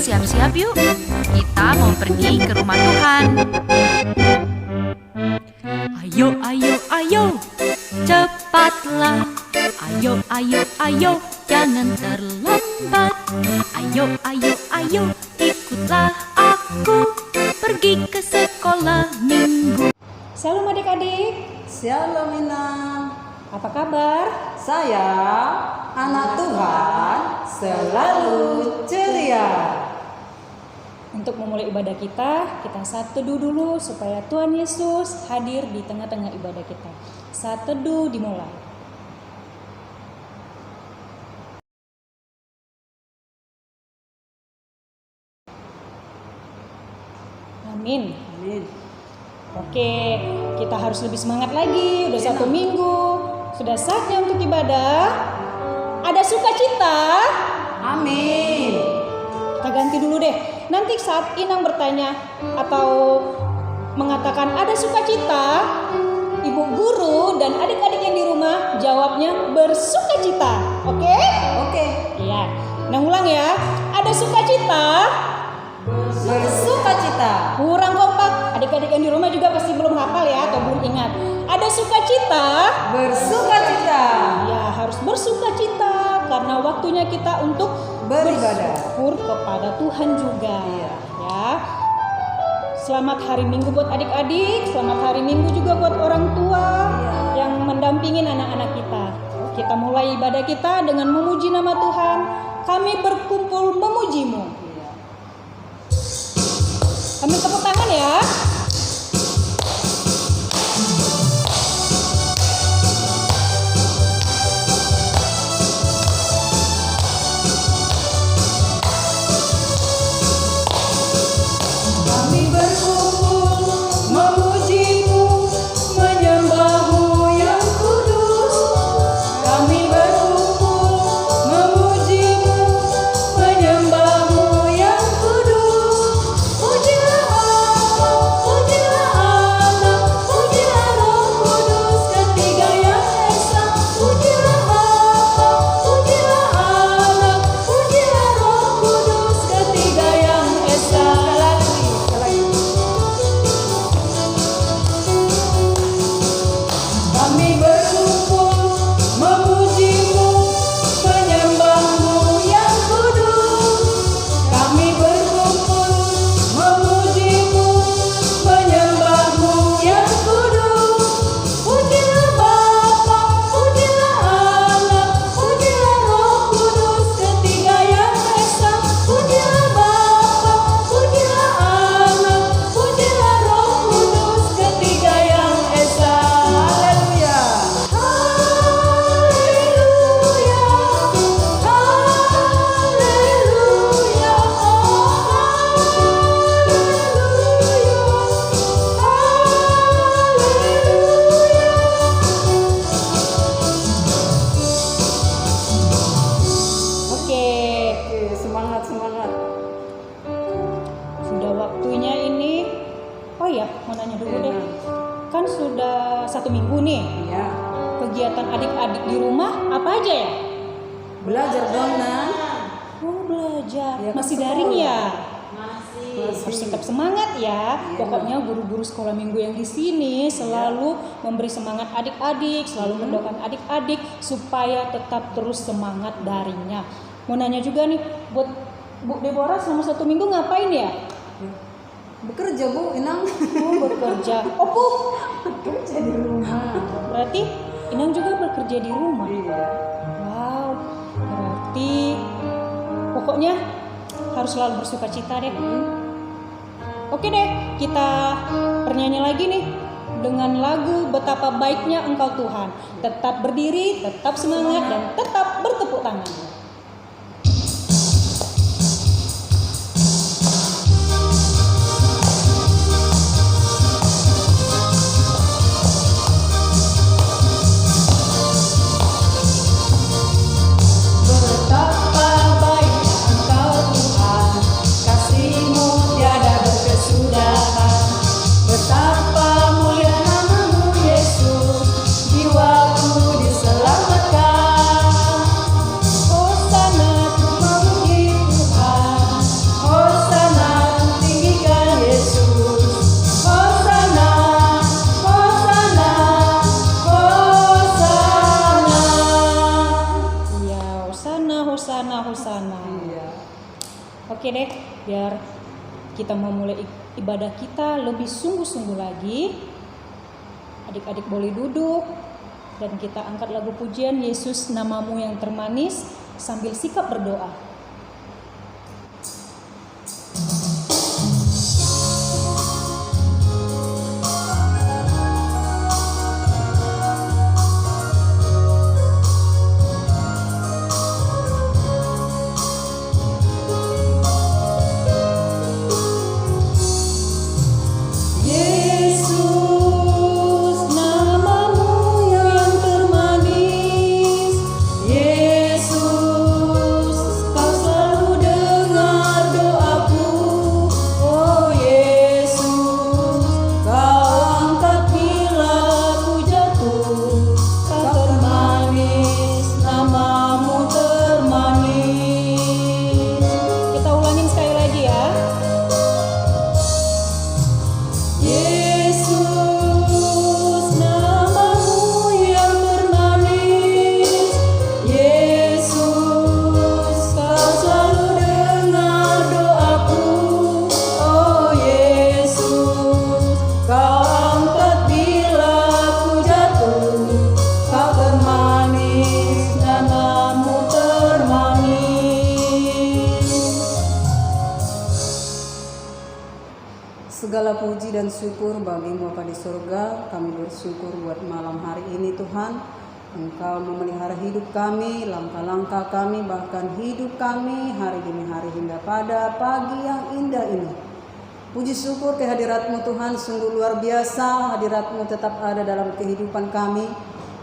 siap-siap yuk. Kita mau pergi ke rumah Tuhan. Ayo, ayo, ayo, cepatlah. Ayo, ayo, ayo, jangan terlambat. Ayo, ayo, ayo, ikutlah aku pergi ke sekolah minggu. Shalom adik-adik. Shalom Inang. Apa kabar? Saya anak Tuhan selalu ceria. Untuk memulai ibadah kita saat teduh dulu supaya Tuhan Yesus hadir di tengah-tengah ibadah kita. Saat teduh dimulai. Amin. Amin. Oke, kita harus lebih semangat lagi. Udah satu minggu, sudah saatnya untuk ibadah. Ada sukacita. Amin. Kita ganti dulu deh. Nanti saat Inang bertanya atau mengatakan ada sukacita, ibu guru dan adik-adik yang di rumah jawabnya bersukacita. Oke? Oke. Iya. Nah, ulang ya. Ada sukacita. Bersukacita. Kurang kompak. Adik-adik yang di rumah juga pasti belum hafal ya atau belum ingat. Ada sukacita. Bersukacita. Ya, harus bersukacita karena waktunya kita untuk Beribadah. bersyukur kepada Tuhan juga. Iya. Ya. Selamat hari Minggu buat adik-adik, selamat hari Minggu juga buat orang tua yang mendampingin anak-anak kita. Kita mulai ibadah kita dengan memuji nama Tuhan. Kami berkumpul memujimu. Ambil tepuk tangan ya. Kami berkumpul memujimu, menyembahmu yang kudus. Kami berkumpul memujimu, menyembahmu yang kudus. Pujilah Allah, pujilah Allah, pujilah Roh Kudus, ketiga yang esa. Pujilah Allah, pujilah Allah, pujilah Roh Kudus, ketiga yang esa. Kami berkumpul memujimu, menyembahmu yang kudus. Kami berkumpul memujimu, menyembahmu yang kudus. Pujilah Bapa, pujilah Allah, pujilah Roh Kudus, ketiga yang esa. Pujilah Bapa, pujilah Allah, pujilah Roh Kudus, ketiga yang esa. Haleluya. Haleluya. Haleluya. Oke, Oke, semangat. sudah waktunya ini. Oh ya, mau nanya dulu deh. Kan sudah satu minggu nih. Ya, Kegiatan adik-adik di rumah apa aja ya? belajar dong, Nan. Oh, belajar. Ya, Masih kan daring sekolah. ya? Harus tetap semangat ya. Pokoknya guru-guru sekolah minggu yang di sini selalu memberi semangat adik-adik, selalu mendoakan adik-adik supaya tetap terus semangat daringnya. Mau nanya juga nih, buat Bu Deborah selama satu minggu ngapain ya? Bekerja, Bu, Inang. Oh, bekerja. Oh, Bu. Bekerja di rumah. Berarti Inang juga bekerja di rumah. Iya. Wow. Berarti pokoknya harus selalu bersukacita deh. Oke deh, kita bernyanyi lagi nih dengan lagu Betapa Baiknya Engkau Tuhan. Tetap berdiri, tetap semangat, dan tetap bertepuk tangan. Betapa baiknya Engkau Tuhan, kasih-Mu tiada berkesudahan. Betapa mulia nama-Mu Yesus, jiwaku diselamatkan. Oh Hosana. Iya. Oke deh, biar kita memulai ibadah kita lebih sungguh-sungguh lagi. Adik-adik boleh duduk dan kita angkat lagu pujian Yesus namamu yang termanis sambil sikap berdoa. Yesus, namamu yang termanis. Yesus, kau selalu dengar doaku. Oh Yesus, kau angkat bila ku jatuh. Kau termanis, namamu termanis. Kita ulangin sekali lagi ya. Yesus, namamu yang termanis. Yesus, kau selalu dengar doaku. Oh Yesus, kau angkat bila ku jatuh. Kau termanis, namamu termanis. Segala puji dan syukur bagimu Bapa di surga. Kami bersyukur buat malam hari ini Tuhan. Engkau memelihara hidup kami, langkah-langkah kami, bahkan hidup kami hari demi hari hingga pada pagi yang indah ini. Puji syukur kehadirat-Mu Tuhan, sungguh luar biasa. Hadirat-Mu tetap ada dalam kehidupan kami,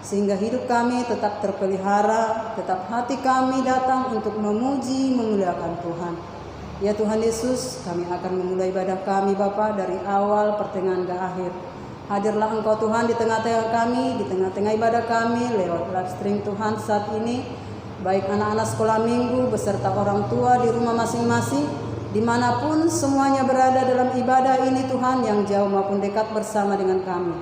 sehingga hidup kami tetap terpelihara, tetap hati kami datang untuk memuji, memuliakan Tuhan. Ya Tuhan Yesus, kami akan memulai ibadah kami Bapa dari awal pertengahan ke akhir. Hadirlah Engkau Tuhan di tengah-tengah kami, di tengah-tengah ibadah kami lewat live stream Tuhan saat ini. Baik anak-anak sekolah minggu beserta orang tua di rumah masing-masing, dimanapun semuanya berada dalam ibadah ini Tuhan, yang jauh maupun dekat bersama dengan kami.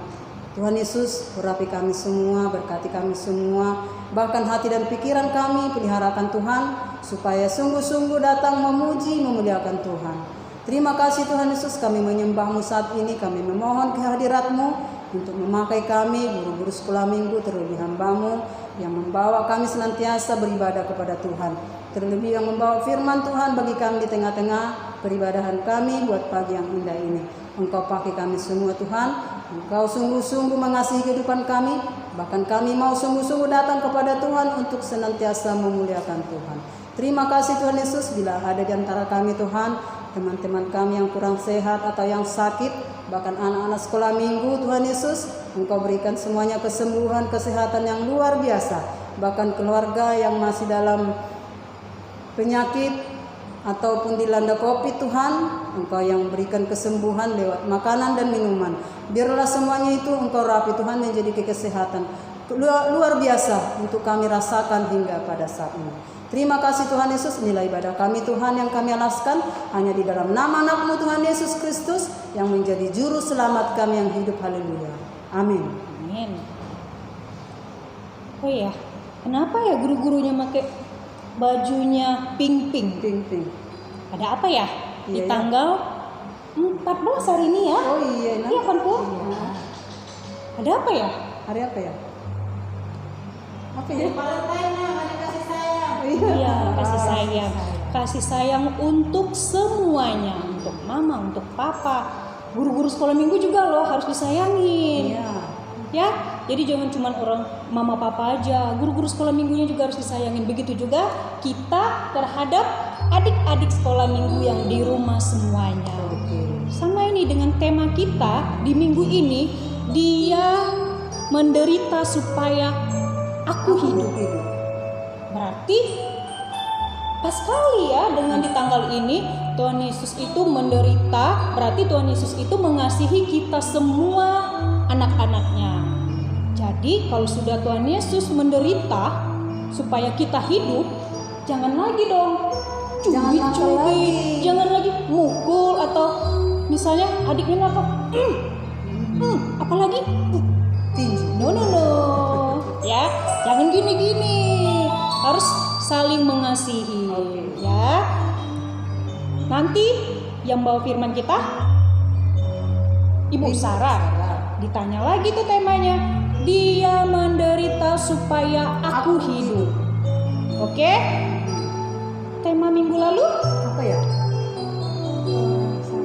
Tuhan Yesus, urapi kami semua, berkati kami semua, bahkan hati dan pikiran kami peliharakan Tuhan, supaya sungguh-sungguh datang memuji, memuliakan Tuhan. Terima kasih Tuhan Yesus, kami menyembah-Mu saat ini, kami memohon kehadirat-Mu untuk memakai kami, guru-guru sekolah minggu, terlebih hamba-Mu yang membawa kami senantiasa beribadah kepada Tuhan. Terlebih yang membawa firman Tuhan bagi kami di tengah-tengah peribadahan kami buat pagi yang indah ini. Engkau pakai kami semua Tuhan, Engkau sungguh-sungguh mengasihi kehidupan kami, bahkan kami mau sungguh-sungguh datang kepada Tuhan untuk senantiasa memuliakan Tuhan. Terima kasih Tuhan Yesus, bila ada di antara kami Tuhan, teman-teman kami yang kurang sehat atau yang sakit, bahkan anak-anak sekolah minggu Tuhan Yesus, Engkau berikan semuanya kesembuhan, kesehatan yang luar biasa. Bahkan keluarga yang masih dalam penyakit ataupun dilanda COVID Tuhan, Engkau yang berikan kesembuhan lewat makanan dan minuman. Biarlah semuanya itu Engkau rapi Tuhan, menjadi kesehatan luar biasa untuk kami rasakan hingga pada saat ini. Terima kasih Tuhan Yesus, inilah ibadah kami Tuhan yang kami alaskan hanya di dalam nama anak-Mu Tuhan Yesus Kristus yang menjadi juru selamat kami yang hidup. Haleluya. Amin. Amin. Oh iya, kenapa ya guru-gurunya pakai bajunya pink-pink? Pink. Ada apa ya? Di Iya, tanggal 14 hari ini ya? Oh iya, Iya kan Bu? Iya. Ada apa ya? Hari apa ya? Apa ya? Iya, kasih sayang. Kasih sayang untuk semuanya, untuk mama, untuk papa. Guru-guru sekolah minggu juga loh harus disayangin. Iya. Ya, jadi jangan cuma orang mama papa aja, guru-guru sekolah minggunya juga harus disayangin. Begitu juga kita terhadap adik-adik sekolah minggu yang di rumah semuanya. Oke. Sama ini dengan tema kita di minggu ini, dia menderita supaya aku hidup. Berarti pas sekali ya dengan di tanggal ini Tuhan Yesus itu menderita, berarti Tuhan Yesus itu mengasihi kita semua anak-anaknya. Jadi kalau sudah Tuhan Yesus menderita supaya kita hidup, jangan lagi dong cubit-cubit, jangan lagi mukul atau misalnya adiknya nakal, apalagi Tinju. no, ya jangan gini-gini, harus saling mengasihi. Nanti yang bawa firman kita Ibu Sarah. Ditanya lagi tuh temanya, dia menderita supaya aku hidup. Oke? Tema minggu lalu Apa ya?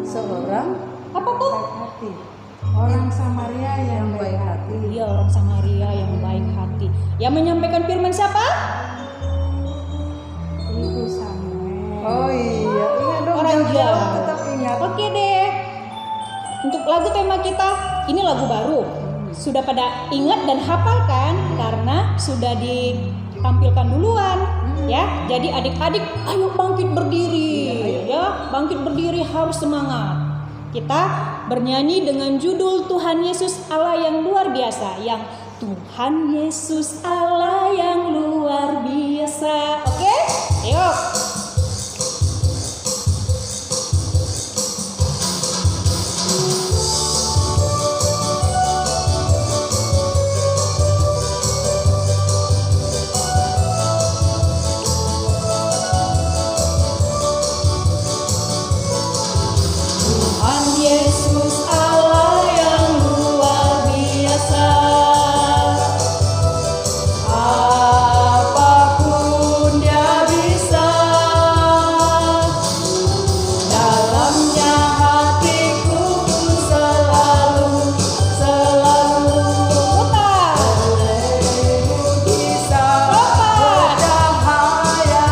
Seorang apa tuh? hati. Orang Samaria yang baik hati. Dia orang Samaria yang baik hati. Yang menyampaikan firman siapa? Ibu Samuel. Oh iya, ingat dong. Orang jauh-jauh Jawa. tetap ingat. Oke deh. Untuk lagu tema kita, ini lagu baru. Sudah pada ingat dan hafal kan? Karena sudah ditampilkan duluan, ya. Jadi adik-adik, ayo bangkit berdiri, ya. Bangkit berdiri, harus semangat. Kita bernyanyi dengan judul Tuhan Yesus Allah yang luar biasa, yang Tuhan Yesus Allah yang luar biasa. Oke? Yuk. Tuhan Yesus Allah yang luar biasa, apapun Dia bisa, dalamnya hatiku pun selalu putar, Bisa putar. bercahaya.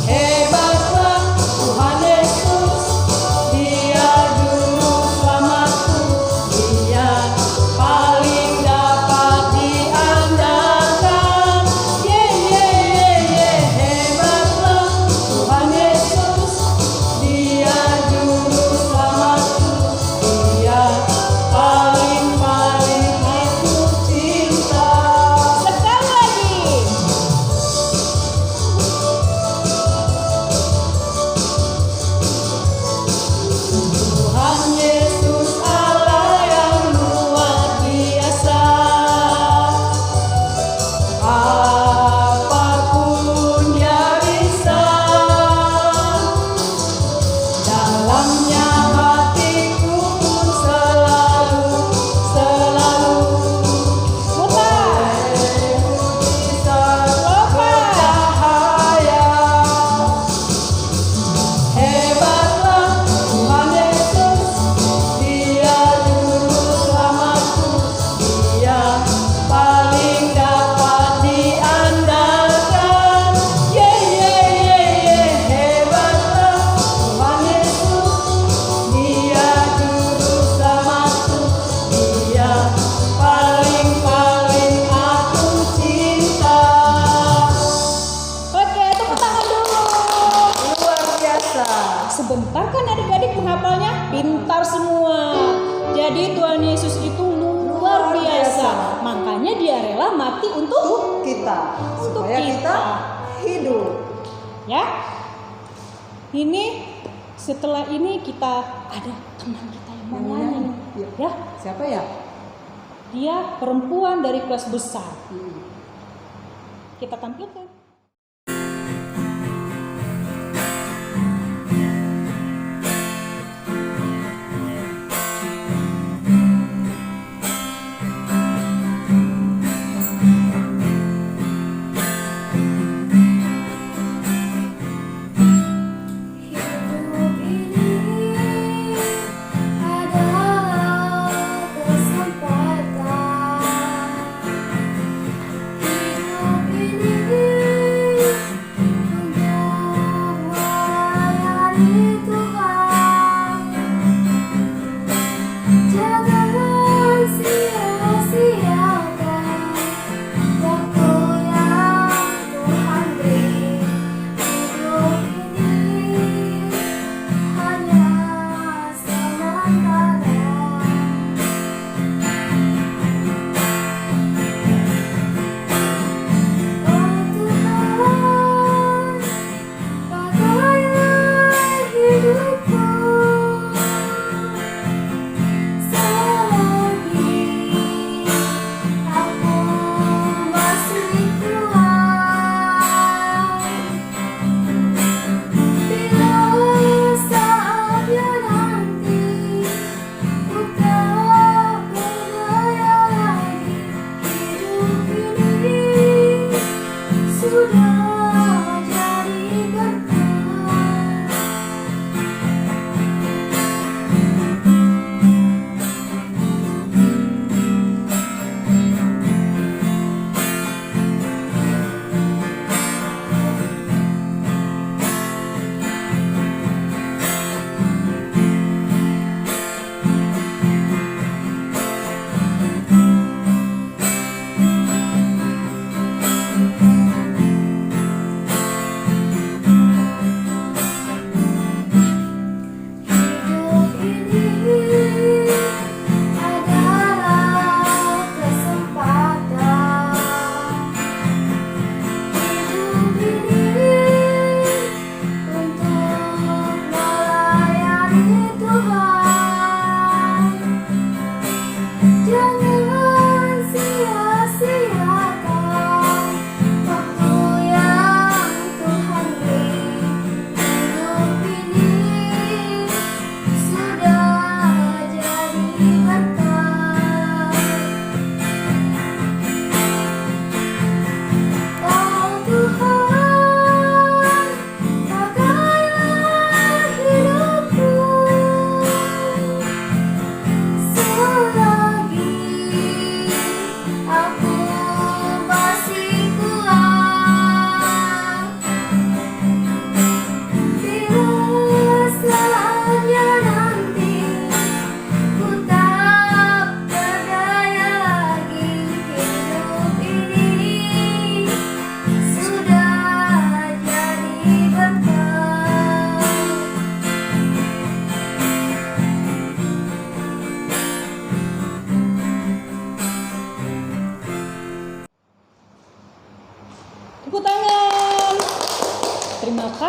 Hebatlah Tuhan Yesus, Dia juru selamatku, Dia paling dapat diandalkan. Hebatlah Tuhan Yesus, Dia juru selamatku, Dia paling aku cinta. Sekali lagi. Tuhan Yesus Allah yang luar biasa, apapun Dia bisa, dalamnya hatiku pun selalu putar, Bisa bercahaya. Hebatlah Tuhan Yesus, Dia juru selamatku, Dia paling dapat diandalkan. Hebatlah Tuhan Yesus, Dia juru selamatku, Dia paling aku cinta. Oke, tepuk tangan dulu. luar biasa. Sebentar kan adik-adik menghafalnya? Pintar semua. Jadi Tuhan Yesus itu luar biasa. Makanya Dia rela mati untuk Kita supaya kita. kita hidup. ya. Ini setelah ini kita ada teman kita yang mau nyanyi. Iya. Ya, Siapa ya? dia perempuan dari kelas besar. Kita tampilkan. Hidup ini adalah kesempatan. Hidup ini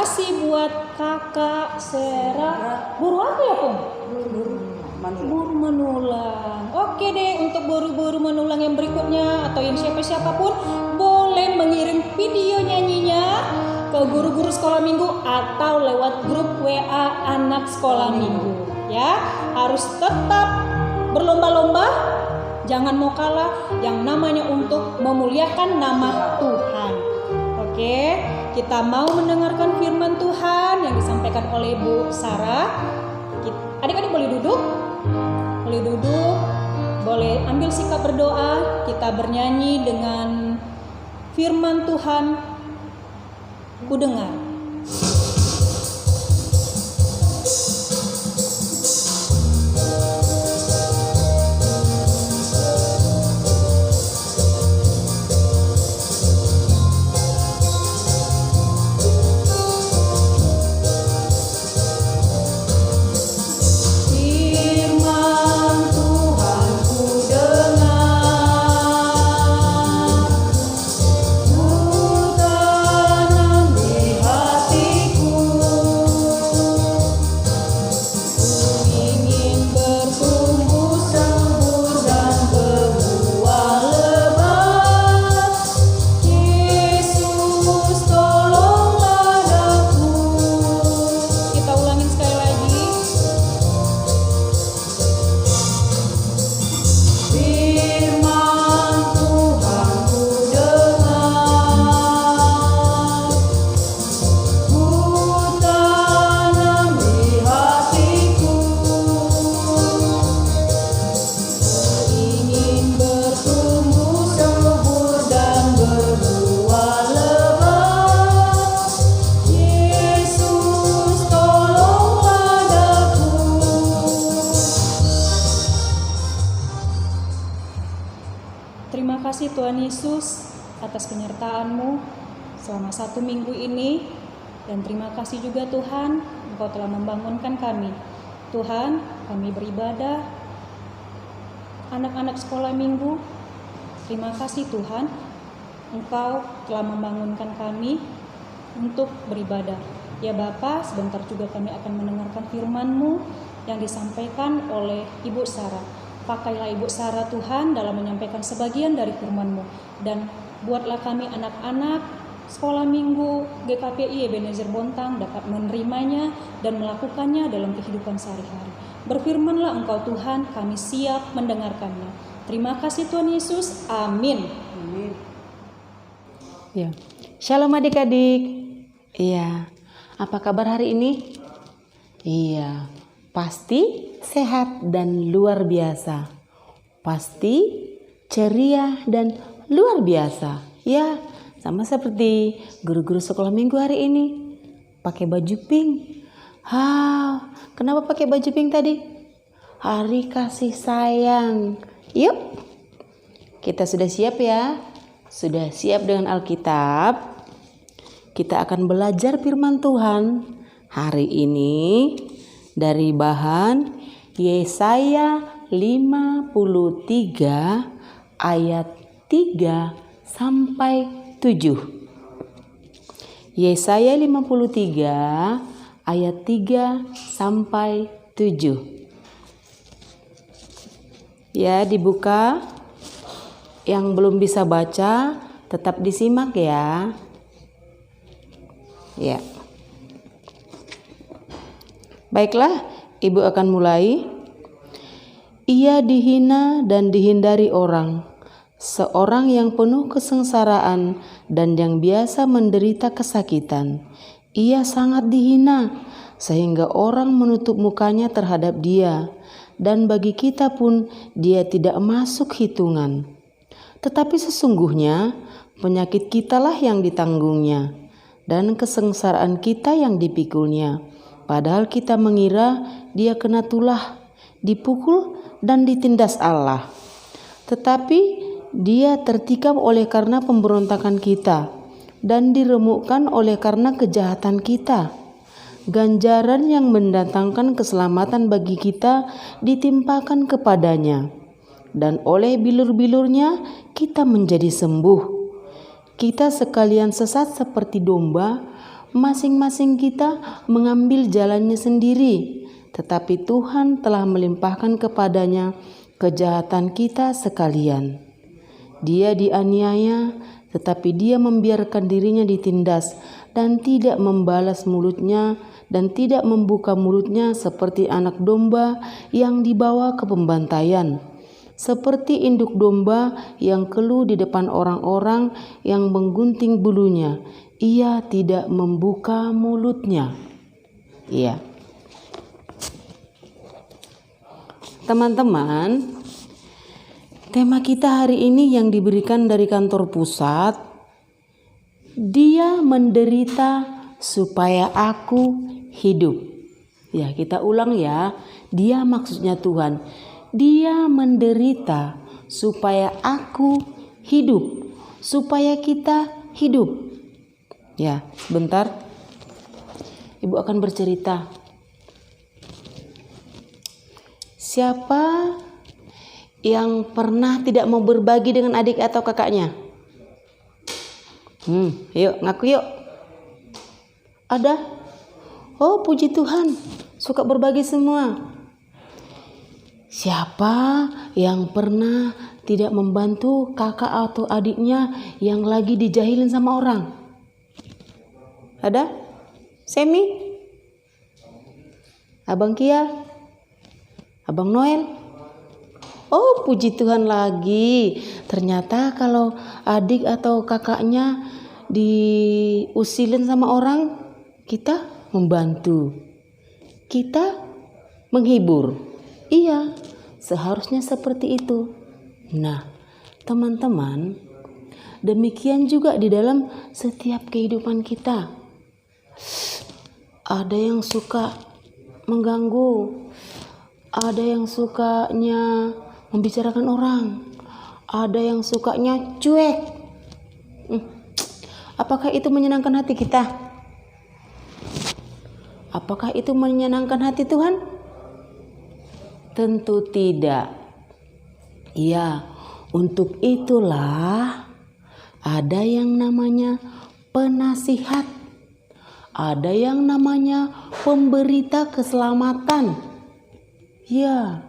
kasih buat kakak Sera. Buru apa ya, Pung? Buru menulang. Oke deh, untuk buru-buru menulang yang berikutnya atau yang siapapun boleh mengirim video nyanyinya ke guru-guru sekolah minggu atau lewat grup WA anak sekolah minggu. Ya, harus tetap berlomba-lomba, jangan mau kalah, yang namanya untuk memuliakan nama Tuhan. Oke, kita mau mendengarkan firman Tuhan yang disampaikan oleh Bu Sarah. Adik-adik boleh duduk? Boleh duduk, boleh ambil sikap berdoa. Kita bernyanyi dengan firman Tuhan. Ku dengar. Terima kasih Tuhan Yesus atas penyertaan-Mu selama 1 minggu ini. Dan terima kasih juga Tuhan, Engkau telah membangunkan kami. Tuhan, kami beribadah, anak-anak sekolah minggu. Terima kasih Tuhan, Engkau telah membangunkan kami untuk beribadah. Ya Bapa, sebentar juga kami akan mendengarkan firman-Mu yang disampaikan oleh Ibu Sarah. Pakailah Ibu Sarah Tuhan dalam menyampaikan sebagian dari firman-Mu. Dan buatlah kami anak-anak sekolah minggu GKPI Ebenezer Bontang dapat menerimanya dan melakukannya dalam kehidupan sehari-hari. Berfirmanlah Engkau Tuhan, kami siap mendengarkannya. Terima kasih Tuhan Yesus. Amin. Ya. Shalom adik-adik. Iya. Apa kabar hari ini? Iya. Pasti sehat dan luar biasa. Pasti ceria dan luar biasa. Ya, sama seperti guru-guru sekolah minggu hari ini. Pakai baju pink. Kenapa pakai baju pink tadi? Hari kasih sayang. Yuk. Kita sudah siap ya? Sudah siap dengan Alkitab? Kita akan belajar firman Tuhan hari ini dari bahan Yesaya 53 ayat 3 sampai 7. Yesaya 53 ayat 3 sampai 7. Ya, dibuka. Yang belum bisa baca tetap disimak ya. Ya. Baiklah, Ibu akan mulai. Ia dihina dan dihindari orang, seorang yang penuh kesengsaraan dan yang biasa menderita kesakitan. Ia sangat dihina, sehingga orang menutup mukanya terhadap dia, dan bagi kita pun dia tidak masuk hitungan. Tetapi sesungguhnya penyakit kitalah yang ditanggungnya, dan kesengsaraan kita yang dipikulnya. Padahal kita mengira dia kena tulah, dipukul dan ditindas Allah. Tetapi dia tertikam oleh karena pemberontakan kita dan diremukkan oleh karena kejahatan kita. Ganjaran yang mendatangkan keselamatan bagi kita ditimpakan kepadanya, dan oleh bilur-bilurnya kita menjadi sembuh. Kita sekalian sesat seperti domba, masing-masing kita mengambil jalannya sendiri, tetapi Tuhan telah melimpahkan kepadanya kejahatan kita sekalian. Dia dianiaya, tetapi dia membiarkan dirinya ditindas dan tidak membalas mulutnya dan tidak membuka mulutnya seperti anak domba yang dibawa ke pembantaian, seperti induk domba yang keluh di depan orang-orang yang menggunting bulunya. Ia tidak membuka mulutnya. Iya. Teman-teman, tema kita hari ini yang diberikan dari kantor pusat, dia menderita supaya aku hidup. Ya, kita ulang ya. Dia maksudnya Tuhan. Dia menderita supaya aku hidup, supaya kita hidup. Ya, sebentar. Ibu akan bercerita. Siapa yang pernah tidak mau berbagi dengan adik atau kakaknya? Yuk, ngaku yuk. Ada? Oh, puji Tuhan, suka berbagi semua. Siapa yang pernah tidak membantu kakak atau adiknya yang lagi dijahilin sama orang? Ada? Semi? Abang Kia? Abang Noel? Oh, puji Tuhan lagi. Ternyata kalau adik atau kakaknya diusilin sama orang, kita membantu. Kita menghibur. Iya, seharusnya seperti itu. Nah, teman-teman, demikian juga di dalam setiap kehidupan kita. Ada yang suka mengganggu, ada yang sukanya membicarakan orang, ada yang sukanya cuek. Apakah itu menyenangkan hati kita? Apakah itu menyenangkan hati Tuhan? Tentu tidak. Ya, untuk itulah ada yang namanya penasihat. Ada yang namanya pemberita keselamatan. Ya,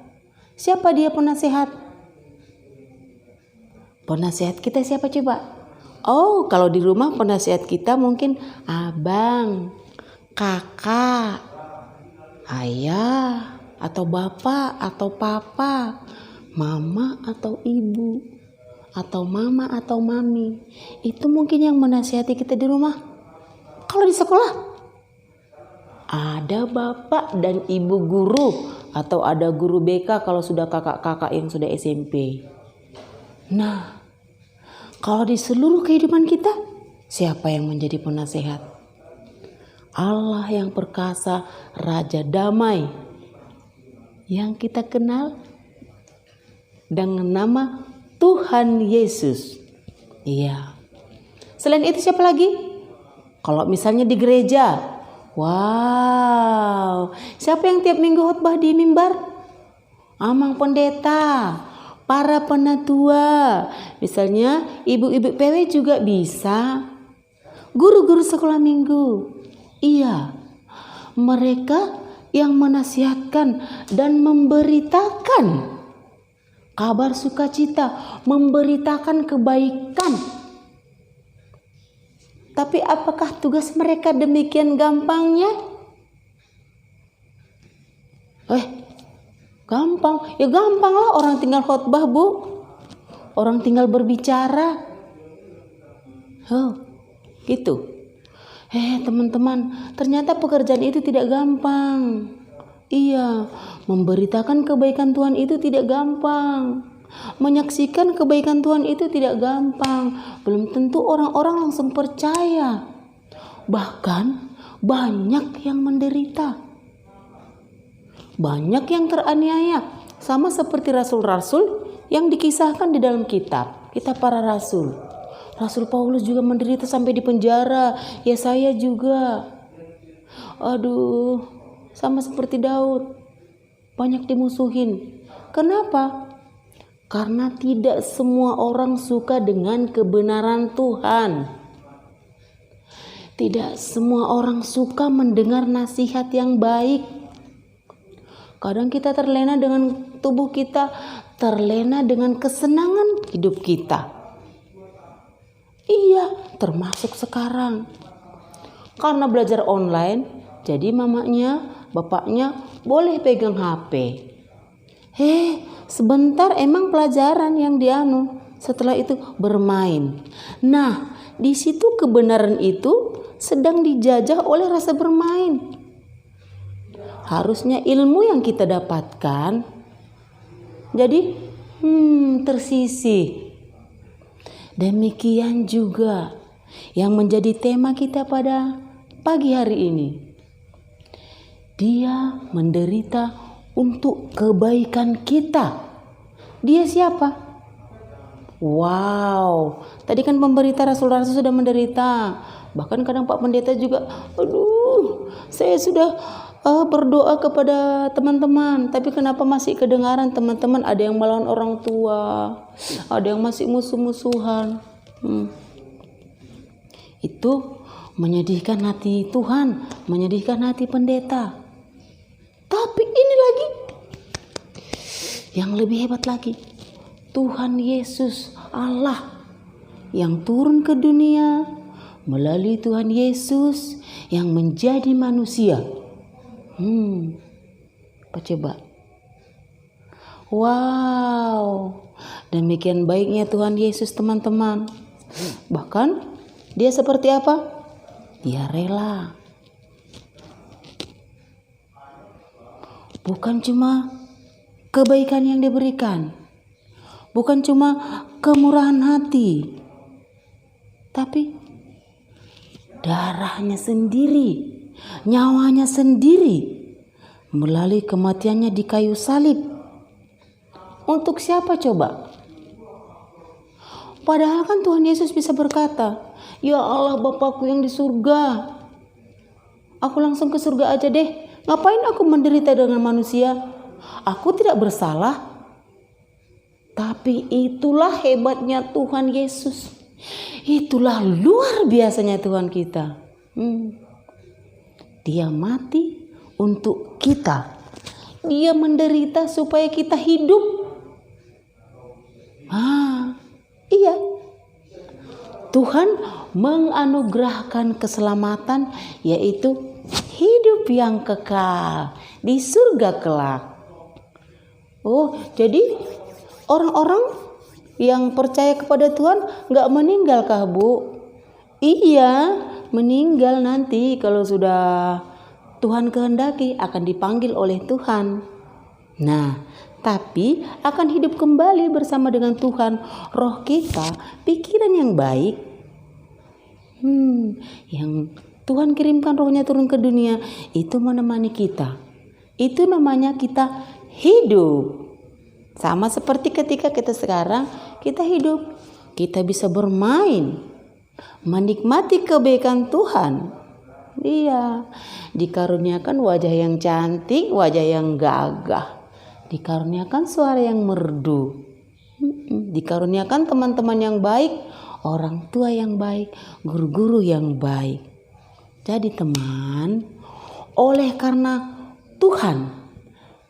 siapa dia penasihat? Penasihat kita siapa coba? Oh, kalau di rumah penasihat kita mungkin abang, kakak, ayah, atau bapak, atau papa, mama atau ibu, atau mama atau mami. Itu mungkin yang menasihati kita di rumah. Kalau di sekolah, ada bapak dan ibu guru, atau ada guru BK kalau sudah kakak-kakak yang sudah SMP. Nah, kalau di seluruh kehidupan kita, siapa yang menjadi penasehat? Allah yang perkasa, Raja Damai, yang kita kenal dengan nama Tuhan Yesus. Iya. Selain itu siapa lagi? Kalau misalnya di gereja, wow, siapa yang tiap minggu khotbah di mimbar? Amang pendeta, para penatua, misalnya ibu-ibu PW juga bisa. Guru-guru sekolah minggu, iya, mereka yang menasihatkan dan memberitakan kabar sukacita, memberitakan kebaikan. Tapi apakah tugas mereka demikian gampangnya? Gampang. Ya gampang lah, orang tinggal khotbah, Bu. Orang tinggal berbicara. Oh, gitu. Teman-teman, ternyata pekerjaan itu tidak gampang. Iya, memberitakan kebaikan Tuhan itu tidak gampang. Menyaksikan kebaikan Tuhan itu tidak gampang. Belum tentu orang-orang langsung percaya. Bahkan banyak yang menderita, banyak yang teraniaya. Sama seperti rasul-rasul yang dikisahkan di dalam kitab para rasul. Rasul Paulus juga menderita sampai di penjara. Ya, saya juga. Aduh, sama seperti Daud, banyak dimusuhin. Kenapa? Karena tidak semua orang suka dengan kebenaran Tuhan. Tidak semua orang suka mendengar nasihat yang baik. Kadang kita terlena dengan tubuh kita, terlena dengan kesenangan hidup kita. Iya, termasuk sekarang. Karena belajar online, jadi mamanya, bapaknya boleh pegang HP. Sebentar emang pelajaran yang dianu. Setelah itu bermain. Nah, di situ kebenaran itu sedang dijajah oleh rasa bermain. Harusnya ilmu yang kita dapatkan jadi tersisih. Demikian juga yang menjadi tema kita pada pagi hari ini. Dia menderita untuk kebaikan kita. Dia siapa? Wow, tadi kan pemberita rasul-rasul sudah menderita. Bahkan kadang Pak Pendeta juga, saya sudah berdoa kepada teman-teman, tapi kenapa masih kedengaran teman-teman ada yang melawan orang tua, ada yang masih musuh-musuhan. Itu menyedihkan hati Tuhan, menyedihkan hati pendeta. Tapi ini lagi, yang lebih hebat lagi, Tuhan Yesus Allah yang turun ke dunia melalui Tuhan Yesus yang menjadi manusia. Apa coba? Wow, demikian baiknya Tuhan Yesus teman-teman. Bahkan dia seperti apa? Dia rela. Bukan cuma kebaikan yang diberikan, bukan cuma kemurahan hati, tapi darahnya sendiri, nyawanya sendiri melalui kematiannya di kayu salib. Untuk siapa coba? Padahal kan Tuhan Yesus bisa berkata, "Ya Allah Bapakku yang di surga, aku langsung ke surga aja deh. Ngapain aku menderita dengan manusia? Aku tidak bersalah." Tapi itulah hebatnya Tuhan Yesus. Itulah luar biasanya Tuhan kita. Dia mati untuk kita. Dia menderita supaya kita hidup. Iya. Tuhan menganugerahkan keselamatan, yaitu hidup yang kekal di surga kelak. Jadi orang-orang yang percaya kepada Tuhan gak meninggal kah, Bu? Iya, meninggal nanti kalau sudah Tuhan kehendaki akan dipanggil oleh Tuhan. Nah, tapi akan hidup kembali bersama dengan Tuhan. Roh kita, pikiran yang baik, yang Tuhan kirimkan rohnya turun ke dunia, itu menemani kita. Itu namanya kita hidup. Sama seperti ketika kita sekarang, kita hidup. Kita bisa bermain, menikmati kebaikan Tuhan. Iya, dikaruniakan wajah yang cantik, wajah yang gagah. Dikaruniakan suara yang merdu. Dikaruniakan teman-teman yang baik, orang tua yang baik, guru-guru yang baik. Jadi teman, oleh karena Tuhan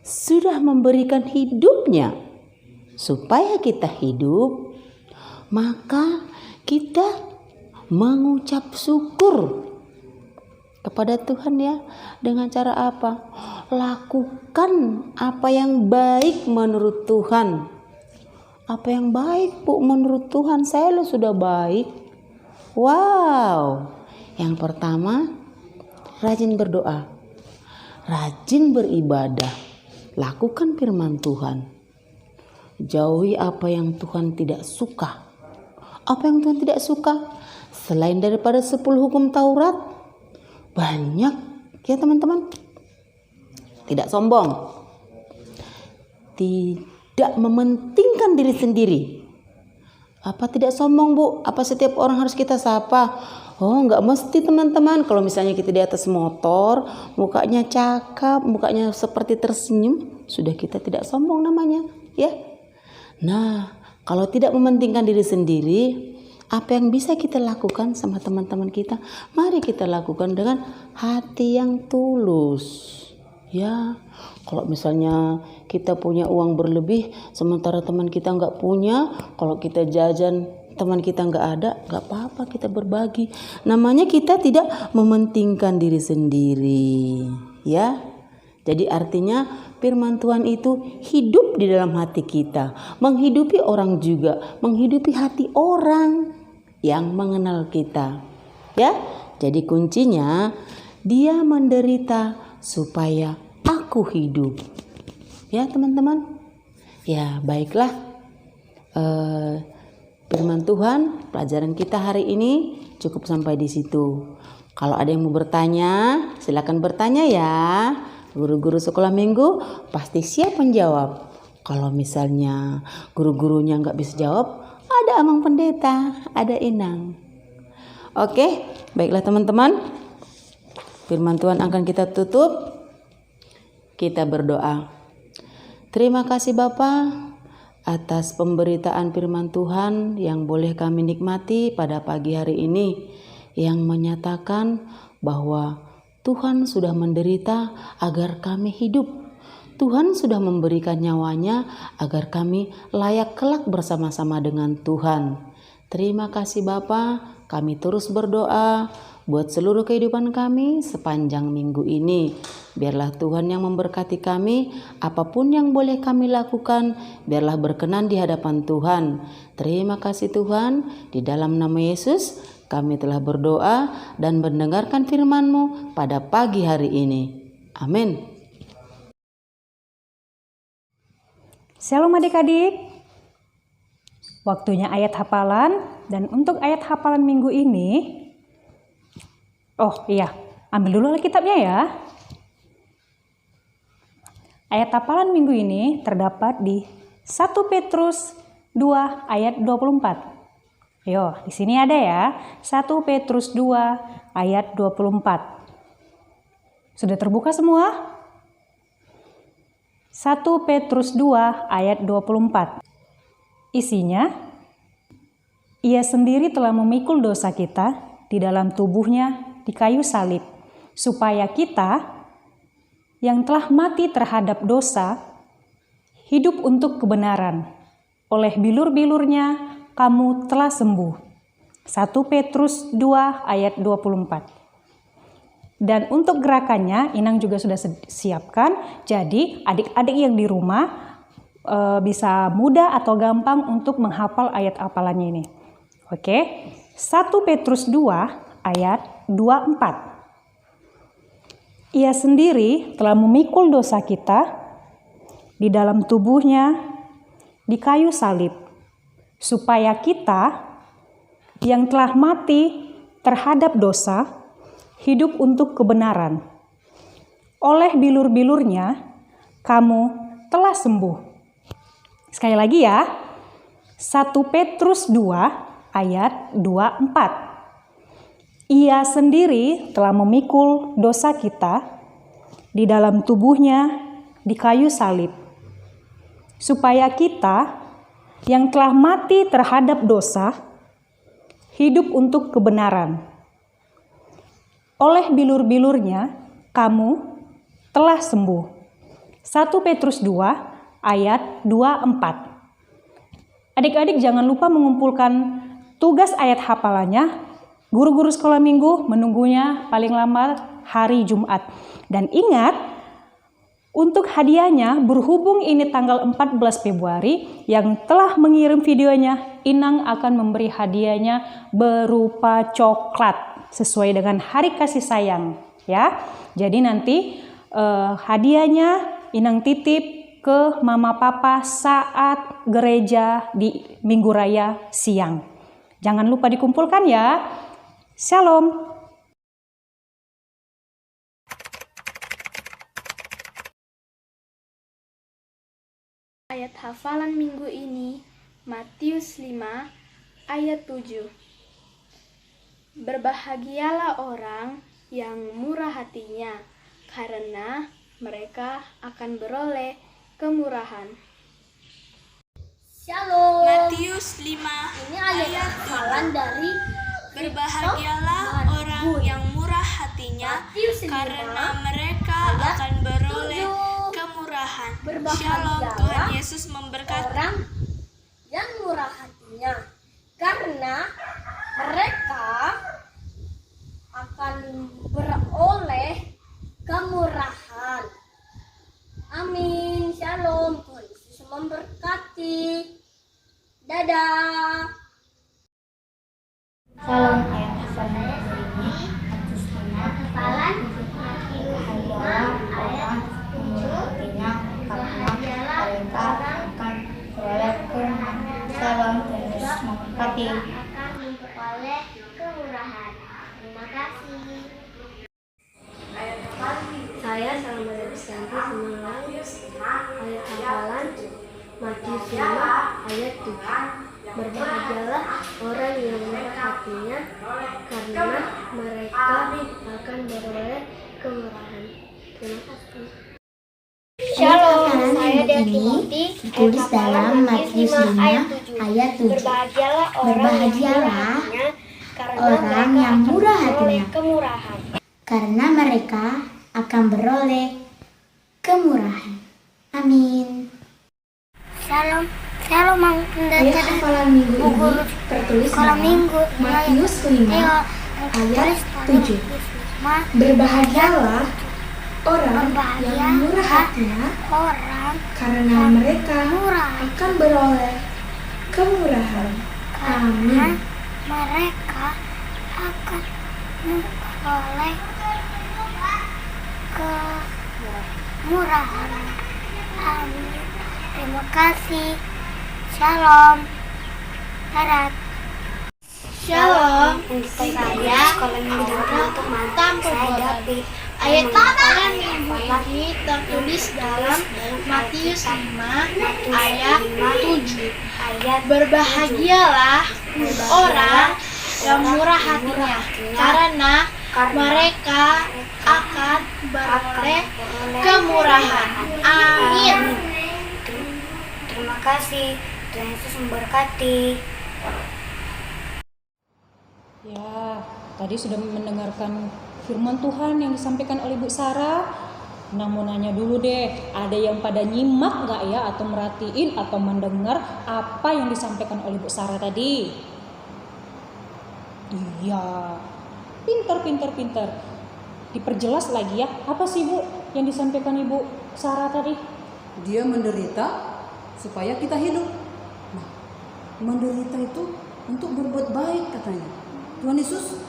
sudah memberikan hidupnya supaya kita hidup, maka kita mengucap syukur kepada Tuhan ya. Dengan cara apa? Lakukan apa yang baik menurut Tuhan. Apa yang baik, Bu, menurut Tuhan? Saya sudah baik. Wow. Yang pertama, rajin berdoa, rajin beribadah, lakukan firman Tuhan. Jauhi apa yang Tuhan tidak suka. Apa yang Tuhan tidak suka? Selain daripada 10 hukum Taurat, banyak ya teman-teman. Tidak sombong, tidak mementingkan diri sendiri. Apa tidak sombong, Bu? Apa setiap orang harus kita sapa? Enggak mesti teman-teman. Kalau misalnya kita di atas motor, mukanya cakep, mukanya seperti tersenyum, sudah kita tidak sombong namanya, ya. Nah, kalau tidak mementingkan diri sendiri, Apa yang bisa kita lakukan sama teman-teman kita, mari kita lakukan dengan hati yang tulus. Ya, kalau misalnya kita punya uang berlebih, sementara teman kita nggak punya, kalau kita jajan teman kita nggak ada, nggak apa-apa, kita berbagi. Namanya kita tidak mementingkan diri sendiri, ya. Jadi artinya firman Tuhan itu hidup di dalam hati kita, menghidupi orang juga, menghidupi hati orang yang mengenal kita. Ya, jadi kuncinya dia menderita supaya aku hidup. Ya teman-teman. Ya baiklah. Firman Tuhan, pelajaran kita hari ini cukup sampai di situ. Kalau ada yang mau bertanya, silakan bertanya ya. Guru-guru sekolah minggu pasti siap menjawab. Kalau misalnya guru-gurunya nggak bisa jawab, ada Amang Pendeta, ada Inang. Oke, baiklah teman-teman. Firman Tuhan akan kita tutup. Kita berdoa. Terima kasih Bapa atas pemberitaan firman Tuhan yang boleh kami nikmati pada pagi hari ini, yang menyatakan bahwa Tuhan sudah menderita agar kami hidup. Tuhan sudah memberikan nyawanya agar kami layak kelak bersama-sama dengan Tuhan. Terima kasih Bapa, kami terus berdoa buat seluruh kehidupan kami sepanjang minggu ini. Biarlah Tuhan yang memberkati kami, apapun yang boleh kami lakukan, biarlah berkenan di hadapan Tuhan. Terima kasih Tuhan, di dalam nama Yesus kami telah berdoa dan mendengarkan firman-Mu pada pagi hari ini. Amin. Shalom adik-adik. Waktunya ayat hafalan, dan untuk ayat hafalan minggu ini, ambil dulu Alkitabnya ya. Ayat hafalan minggu ini terdapat di 1 Petrus 2 ayat 24. Yo, di sini ada ya, 1 Petrus 2 ayat 24. Sudah terbuka semua? 1 Petrus 2 ayat 24. Isinya, Ia sendiri telah memikul dosa kita di dalam tubuhnya di kayu salib, supaya kita yang telah mati terhadap dosa hidup untuk kebenaran. Oleh bilur-bilurnya kamu telah sembuh. 1 Petrus 2 ayat 24. Dan untuk gerakannya Inang juga sudah siapkan. Jadi adik-adik yang di rumah bisa mudah atau gampang untuk menghafal ayat hafalannya ini. Oke. 1 Petrus 2 ayat 24. Ia sendiri telah memikul dosa kita di dalam tubuhnya di kayu salib, supaya kita yang telah mati terhadap dosa hidup untuk kebenaran. Oleh bilur-bilurnya kamu telah sembuh. Sekali lagi ya, 1 Petrus 2 ayat 24. Ia sendiri telah memikul dosa kita di dalam tubuhnya di kayu salib, supaya kita yang telah mati terhadap dosa hidup untuk kebenaran. Oleh bilur-bilurnya kamu telah sembuh. 1 Petrus 2 ayat 24. Adik-adik jangan lupa mengumpulkan tugas ayat hafalannya. Guru-guru sekolah minggu menunggunya paling lama hari Jumat. Dan ingat, untuk hadiahnya, berhubung ini tanggal 14 Februari, yang telah mengirim videonya, Inang akan memberi hadiahnya berupa coklat sesuai dengan hari kasih sayang, ya. Jadi nanti hadiahnya Inang titip ke mama papa saat gereja di Minggu Raya siang. Jangan lupa dikumpulkan ya. Shalom. Ayat hafalan minggu ini, Matius 5 ayat 7. Berbahagialah orang yang murah hatinya, karena mereka akan beroleh kemurahan. Shalom. Matius 5 ini ayat hafalan dari Berbahagialah orang yang murah hatinya, karena mereka akan beroleh kemurahan. Shalom, Tuhan Yesus memberkati. Orang yang murah hatinya, karena mereka akan beroleh kemurahan. Amin. Shalom, Tuhan Yesus memberkati. Dadah. Salam ayat hafalan hari ini Matius 5 hafalan ayat 7 karena mereka akan beroleh kemurahan. Salam Tuhan Yesus memberkati. Akan memperoleh kemurahan. Terima kasih. Saya sama Rizkanti Semangat. Ayat hafalan Matius 5 ayat 7. Berbahagialah orang yang murah hatinya, karena mereka akan beroleh kemurahan. Terima kasih. Shalom, saya Timothy. ditulis dalam Matius 5 ayat 7. Berbahagialah Orang yang murah hatinya, kemurahan. karena mereka akan beroleh kemurahan. Amin. Shalom, shalom Mang Ayat Pendeta. hafalan minggu ini tertulis dalam Matius 5 ayat 7. Berbahagialah orang yang murah hatinya, Orang karena mereka akan beroleh kemurahan. Amin. mereka akan memperoleh kemurahan. Amin. Terima kasih. Shalom. Darat. Shalom. Saya Ayat hafalan minggu ini tertulis dalam Matius 5 ayat 7. Berbahagialah orang yang murah hatinya, karena mereka akan beroleh kemurahan. Amin. Terima kasih. Tuhan Yesus memberkati. Ya, tadi sudah mendengarkan firman Tuhan yang disampaikan oleh Bu Sarah. Nah, mau nanya dulu deh, ada yang pada nyimak nggak ya, atau merhatiin atau mendengar apa yang disampaikan oleh Bu Sarah tadi? Iya, pinter. Diperjelas lagi ya, apa sih Bu yang disampaikan Ibu Sarah tadi? Dia menderita supaya kita hidup. Nah, menderita itu untuk berbuat baik katanya. Tuhan Yesus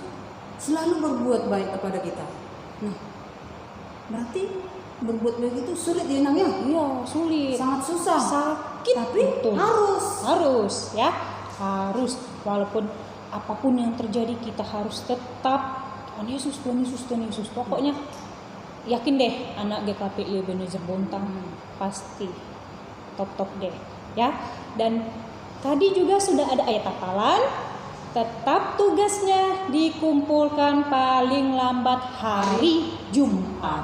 selalu berbuat baik kepada kita. Nah, berarti berbuat baik itu sulit ya Nang ya? Iya, sulit. Sangat susah. Sakit. Tapi betul. harus Ya, harus. Walaupun apapun yang terjadi, kita harus tetap Tuhan Yesus. Pokoknya yakin deh, anak GKPI Ebenezer Bontang pasti top deh ya. Dan tadi juga sudah ada ayat hafalan. Tetap tugasnya dikumpulkan paling lambat hari Jumat.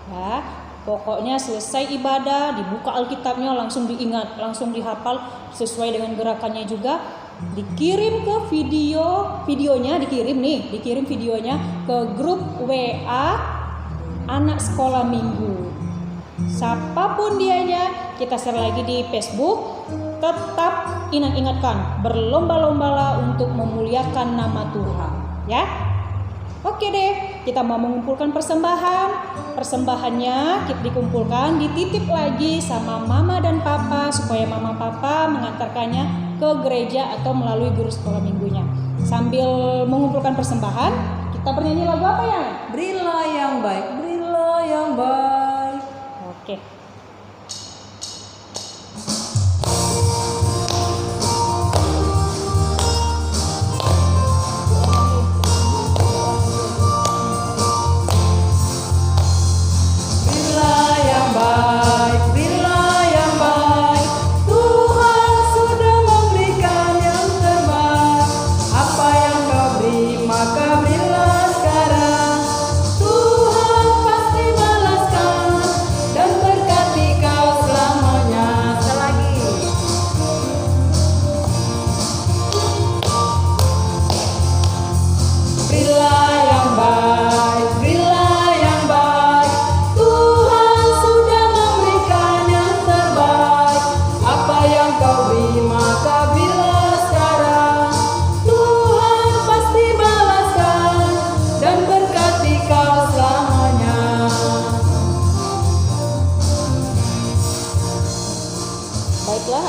Ya, pokoknya selesai ibadah, dibuka Alkitabnya, langsung diingat, langsung dihafal sesuai dengan gerakannya juga. Dikirim ke videonya dikirim videonya ke grup WA anak sekolah minggu. Siapapun dianya, kita share lagi di Facebook. Tetap ingatkan, berlomba-lombalah untuk memuliakan nama Tuhan, ya. Oke deh, kita mau mengumpulkan persembahannya kita dikumpulkan, dititip lagi sama mama dan papa supaya mama papa mengantarkannya ke gereja atau melalui guru sekolah minggunya. Sambil mengumpulkan persembahan, kita bernyanyi lagu apa ya? berilah yang baik, berilah yang baik. Oke. Apa yang kau beri maka berilah sekarang. Tuhan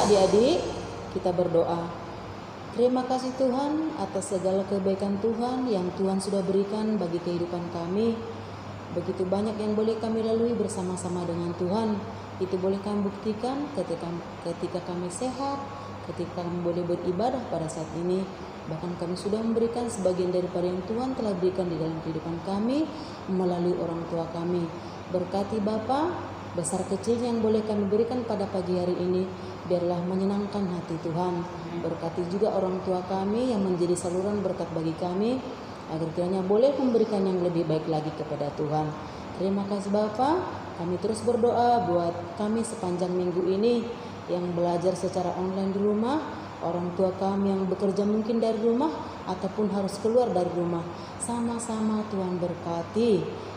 adik-adik, kita berdoa. Terima kasih Tuhan atas segala kebaikan Tuhan yang Tuhan sudah berikan bagi kehidupan kami. Begitu banyak yang boleh kami lalui bersama-sama dengan Tuhan. Itu boleh kami buktikan ketika kami sehat, ketika kami boleh beribadah pada saat ini. Bahkan kami sudah memberikan sebagian daripada yang Tuhan telah berikan di dalam kehidupan kami melalui orang tua kami. Berkati Bapa, besar kecil yang boleh kami berikan pada pagi hari ini, biarlah menyenangkan hati Tuhan. Berkati juga orang tua kami yang menjadi saluran berkat bagi kami, agar kiranya boleh memberikan yang lebih baik lagi kepada Tuhan. Terima kasih Bapa. Kami terus berdoa buat kami sepanjang minggu ini yang belajar secara online di rumah, orang tua kami yang bekerja mungkin dari rumah ataupun harus keluar dari rumah. Sama-sama Tuhan berkati.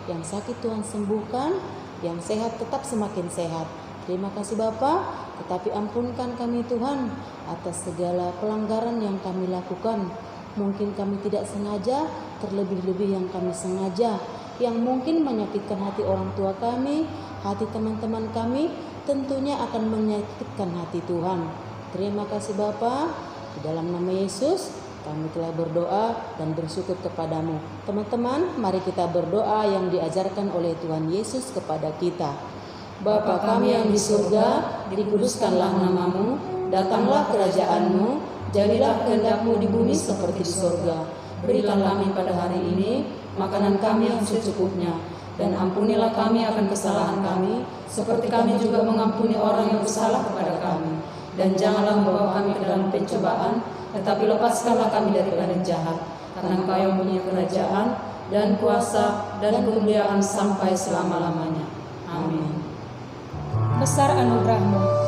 Yang sakit Tuhan sembuhkan, yang sehat tetap semakin sehat. Terima kasih Bapa, tetapi ampunkan kami Tuhan atas segala pelanggaran yang kami lakukan. Mungkin kami tidak sengaja, terlebih-lebih yang kami sengaja, yang mungkin menyakitkan hati orang tua kami, hati teman-teman kami, tentunya akan menyakitkan hati Tuhan. Terima kasih Bapa, di dalam nama Yesus kami telah berdoa dan bersyukur kepadamu. Teman-teman, mari kita berdoa yang diajarkan oleh Tuhan Yesus kepada kita. Bapa kami yang di surga, dikuduskanlah namamu, datanglah kerajaanmu, jadilah kehendak-Mu di bumi seperti di surga. Berikan kami pada hari ini makanan kami yang secukupnya, dan ampunilah kami akan kesalahan kami, seperti kami juga mengampuni orang yang bersalah kepada kami. Dan janganlah membawa kami ke dalam pencobaan, tetapi lepaskanlah kami daripada jahat. Karena Engkau yang punya kerajaan dan kuasa dan kemuliaan sampai selama-lamanya. Amin. Besar anugerah-Mu.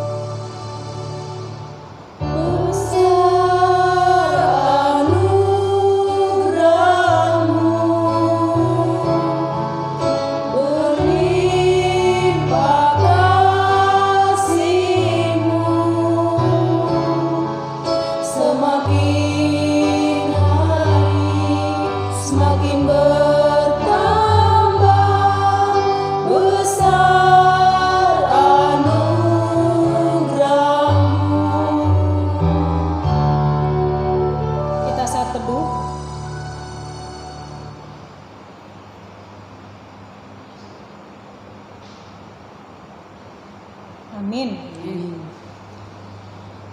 Amin.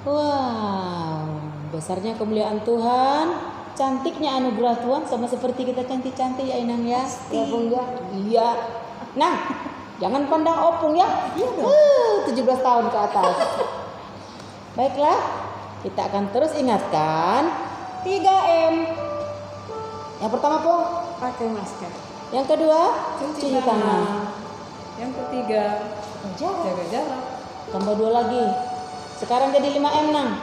Wow, besarnya kemuliaan Tuhan, cantiknya anugerah Tuhan, sama seperti kita cantik-cantik ya Inang ya. Ya Bung ya. Iya. Nah, jangan pandang opung ya. 17 tahun ke atas. Baiklah, kita akan terus ingatkan 3M. Yang pertama Pung, Pakai masker. yang kedua cuci tangan. Yang ketiga, jaga jarak. Tambah 2 lagi. Sekarang jadi 5M Nang.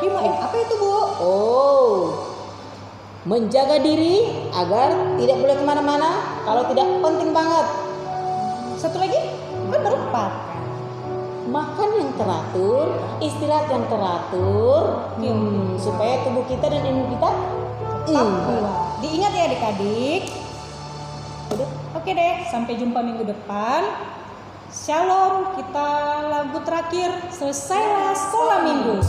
5M apa itu Bu? Oh, menjaga diri agar tidak boleh kemana-mana. Kalau tidak penting banget. Satu lagi? Kan baru 4. Makan yang teratur, istirahat yang teratur, supaya tubuh kita dan imun kita Kuat. Diingat ya adik-adik. Oke deh, sampai jumpa minggu depan. Shalom, kita lagu terakhir. Selesailah sekolah minggu.